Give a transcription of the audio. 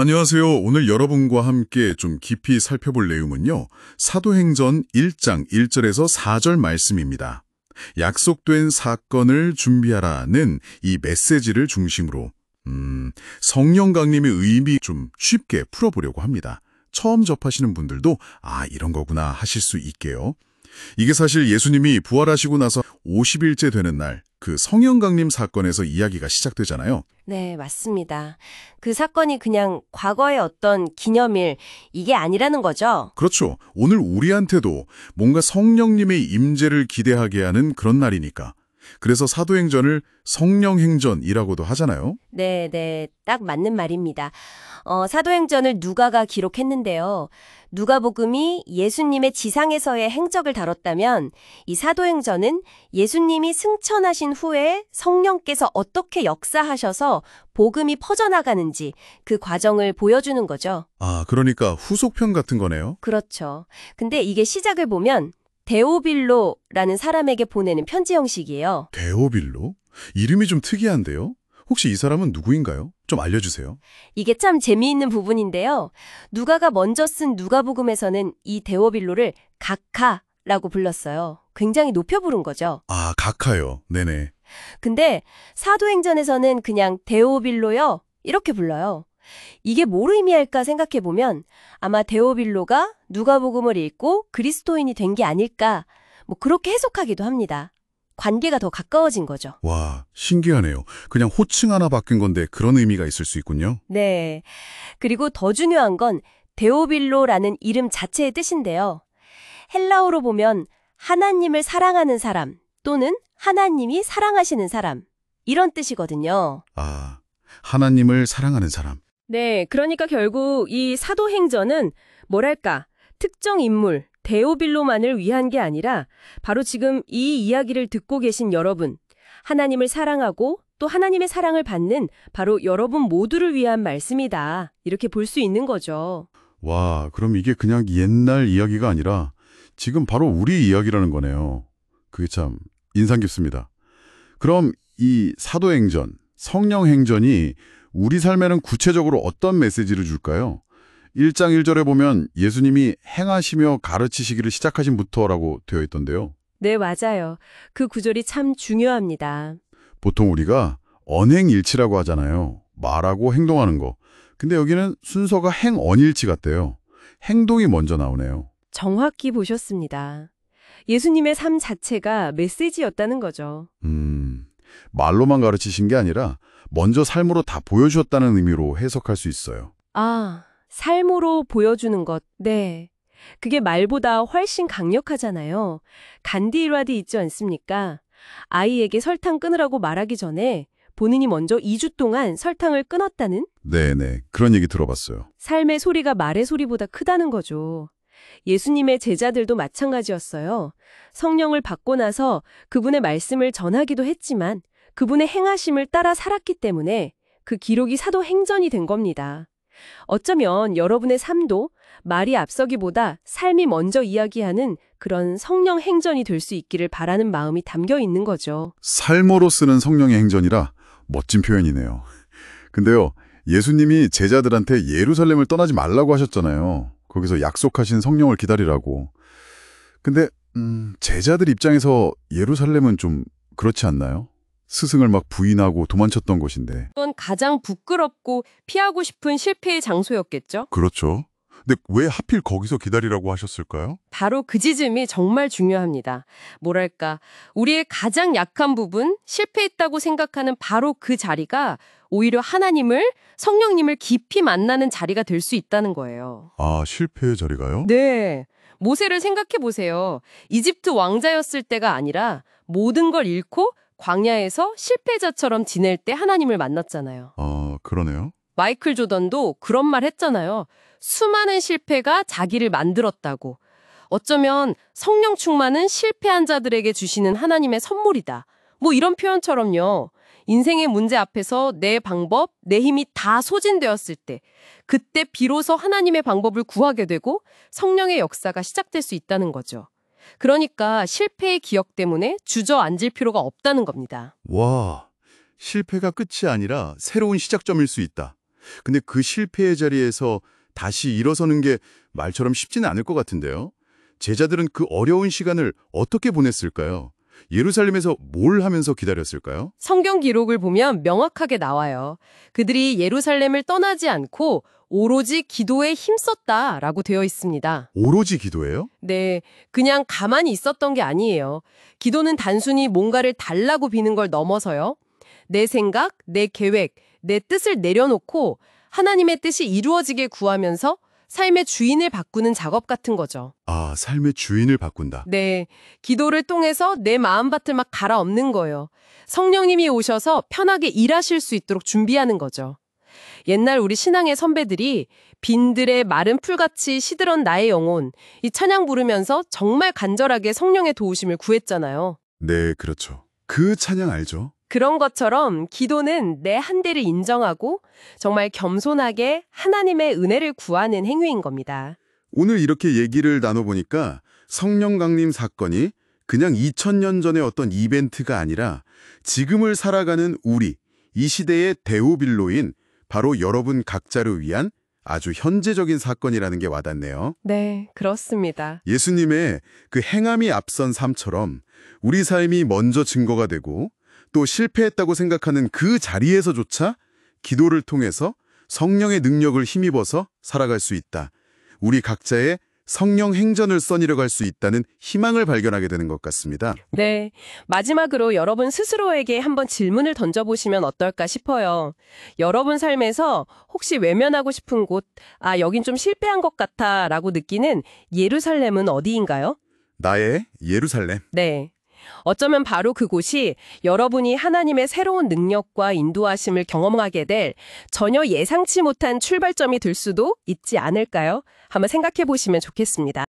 안녕하세요. 오늘 여러분과 함께 좀 깊이 살펴볼 내용은요. 사도행전 1장 1절에서 4절 말씀입니다. 약속된 사건을 준비하라는 이 메시지를 중심으로 성령 강림의 의미 좀 쉽게 풀어보려고 합니다. 처음 접하시는 분들도 이런 거구나 하실 수 있게요. 이게 사실 예수님이 부활하시고 나서 50일째 되는 날, 그 성령 강림 사건에서 이야기가 시작되잖아요. 네, 맞습니다. 그 사건이 그냥 과거의 어떤 기념일, 이게 아니라는 거죠? 그렇죠. 오늘 우리한테도 뭔가 성령님의 임재를 기대하게 하는 그런 날이니까. 그래서 사도행전을 성령행전이라고도 하잖아요. 네, 딱 맞는 말입니다. 사도행전을 누가가 기록했는데요. 누가복음이 예수님의 지상에서의 행적을 다뤘다면 이 사도행전은 예수님이 승천하신 후에 성령께서 어떻게 역사하셔서 복음이 퍼져나가는지 그 과정을 보여주는 거죠. 그러니까 후속편 같은 거네요. 그렇죠. 근데 이게 시작을 보면 데오빌로라는 사람에게 보내는 편지 형식이에요. 데오빌로? 이름이 좀 특이한데요? 혹시 이 사람은 누구인가요? 좀 알려주세요. 이게 참 재미있는 부분인데요. 누가가 먼저 쓴 누가복음에서는 이 데오빌로를 각하라고 불렀어요. 굉장히 높여 부른 거죠. 각하요. 네네. 근데 사도행전에서는 그냥 데오빌로요 이렇게 불러요. 이게 뭘 의미할까 생각해보면 아마 데오빌로가 누가복음을 읽고 그리스도인이 된 게 아닐까 그렇게 해석하기도 합니다. 관계가 더 가까워진 거죠. 와, 신기하네요. 그냥 호칭 하나 바뀐 건데 그런 의미가 있을 수 있군요. 네. 그리고 더 중요한 건 데오빌로라는 이름 자체의 뜻인데요. 헬라어로 보면 하나님을 사랑하는 사람 또는 하나님이 사랑하시는 사람 이런 뜻이거든요. 하나님을 사랑하는 사람. 네, 그러니까 결국 이 사도행전은 뭐랄까 특정 인물, 데오빌로만을 위한 게 아니라 바로 지금 이 이야기를 듣고 계신 여러분, 하나님을 사랑하고 또 하나님의 사랑을 받는 바로 여러분 모두를 위한 말씀이다. 이렇게 볼 수 있는 거죠. 와, 그럼 이게 그냥 옛날 이야기가 아니라 지금 바로 우리 이야기라는 거네요. 그게 참 인상 깊습니다. 그럼 이 사도행전, 성령행전이 우리 삶에는 구체적으로 어떤 메시지를 줄까요? 1장 1절에 보면 예수님이 행하시며 가르치시기를 시작하신부터라고 되어 있던데요. 네, 맞아요. 그 구절이 참 중요합니다. 보통 우리가 언행일치라고 하잖아요. 말하고 행동하는 거. 근데 여기는 순서가 행언일치 같대요. 행동이 먼저 나오네요. 정확히 보셨습니다. 예수님의 삶 자체가 메시지였다는 거죠. 말로만 가르치신 게 아니라 먼저 삶으로 다 보여주셨다는 의미로 해석할 수 있어요. 삶으로 보여주는 것. 네. 그게 말보다 훨씬 강력하잖아요. 간디 일화도 있지 않습니까? 아이에게 설탕 끊으라고 말하기 전에 본인이 먼저 2주 동안 설탕을 끊었다는? 네네. 그런 얘기 들어봤어요. 삶의 소리가 말의 소리보다 크다는 거죠. 예수님의 제자들도 마찬가지였어요. 성령을 받고 나서 그분의 말씀을 전하기도 했지만 그분의 행하심을 따라 살았기 때문에 그 기록이 사도행전이 된 겁니다. 어쩌면 여러분의 삶도 말이 앞서기보다 삶이 먼저 이야기하는 그런 성령 행전이 될 수 있기를 바라는 마음이 담겨 있는 거죠. 삶으로 쓰는 성령의 행전이라 멋진 표현이네요. 근데요, 예수님이 제자들한테 예루살렘을 떠나지 말라고 하셨잖아요. 거기서 약속하신 성령을 기다리라고. 근데 제자들 입장에서 예루살렘은 좀 그렇지 않나요? 스승을 막 부인하고 도망쳤던 곳인데. 그건 가장 부끄럽고 피하고 싶은 실패의 장소였겠죠? 그렇죠. 근데 왜 하필 거기서 기다리라고 하셨을까요? 바로 그 지점이 정말 중요합니다. 뭐랄까, 우리의 가장 약한 부분, 실패했다고 생각하는 바로 그 자리가 오히려 하나님을, 성령님을 깊이 만나는 자리가 될 수 있다는 거예요. 실패의 자리가요? 네. 모세를 생각해 보세요. 이집트 왕자였을 때가 아니라 모든 걸 잃고 광야에서 실패자처럼 지낼 때 하나님을 만났잖아요. 그러네요. 마이클 조던도 그런 말 했잖아요. 수많은 실패가 자기를 만들었다고. 어쩌면 성령 충만은 실패한 자들에게 주시는 하나님의 선물이다. 이런 표현처럼요. 인생의 문제 앞에서 내 방법, 내 힘이 다 소진되었을 때 그때 비로소 하나님의 방법을 구하게 되고 성령의 역사가 시작될 수 있다는 거죠. 그러니까 실패의 기억 때문에 주저앉을 필요가 없다는 겁니다. 와, 실패가 끝이 아니라 새로운 시작점일 수 있다. 근데 그 실패의 자리에서 다시 일어서는 게 말처럼 쉽지는 않을 것 같은데요. 제자들은 그 어려운 시간을 어떻게 보냈을까요? 예루살렘에서 뭘 하면서 기다렸을까요? 성경 기록을 보면 명확하게 나와요. 그들이 예루살렘을 떠나지 않고 오로지 기도에 힘썼다라고 되어 있습니다. 오로지 기도예요? 네, 그냥 가만히 있었던 게 아니에요. 기도는 단순히 뭔가를 달라고 비는 걸 넘어서요. 내 생각, 내 계획, 내 뜻을 내려놓고 하나님의 뜻이 이루어지게 구하면서 삶의 주인을 바꾸는 작업 같은 거죠. 아, 삶의 주인을 바꾼다. 네, 기도를 통해서 내 마음밭을 막 갈아엎는 거예요. 성령님이 오셔서 편하게 일하실 수 있도록 준비하는 거죠. 옛날 우리 신앙의 선배들이 빈들의 마른 풀같이 시들은 나의 영혼, 이 찬양 부르면서 정말 간절하게 성령의 도우심을 구했잖아요. 네, 그렇죠. 그 찬양 알죠? 그런 것처럼 기도는 내 한계를 인정하고 정말 겸손하게 하나님의 은혜를 구하는 행위인 겁니다. 오늘 이렇게 얘기를 나눠보니까 성령 강림 사건이 그냥 2000년 전의 어떤 이벤트가 아니라 지금을 살아가는 우리, 이 시대의 대우빌로인 바로 여러분 각자를 위한 아주 현재적인 사건이라는 게 와닿네요. 네, 그렇습니다. 예수님의 그 행함이 앞선 삶처럼 우리 삶이 먼저 증거가 되고 또 실패했다고 생각하는 그 자리에서조차 기도를 통해서 성령의 능력을 힘입어서 살아갈 수 있다. 우리 각자의 성령 행전을 써내려갈 수 있다는 희망을 발견하게 되는 것 같습니다. 네, 마지막으로 여러분 스스로에게 한번 질문을 던져보시면 어떨까 싶어요. 여러분 삶에서 혹시 외면하고 싶은 곳, 아, 여긴 좀 실패한 것 같아 라고 느끼는 예루살렘은 어디인가요? 나의 예루살렘. 네. 어쩌면 바로 그곳이 여러분이 하나님의 새로운 능력과 인도하심을 경험하게 될 전혀 예상치 못한 출발점이 될 수도 있지 않을까요? 한번 생각해 보시면 좋겠습니다.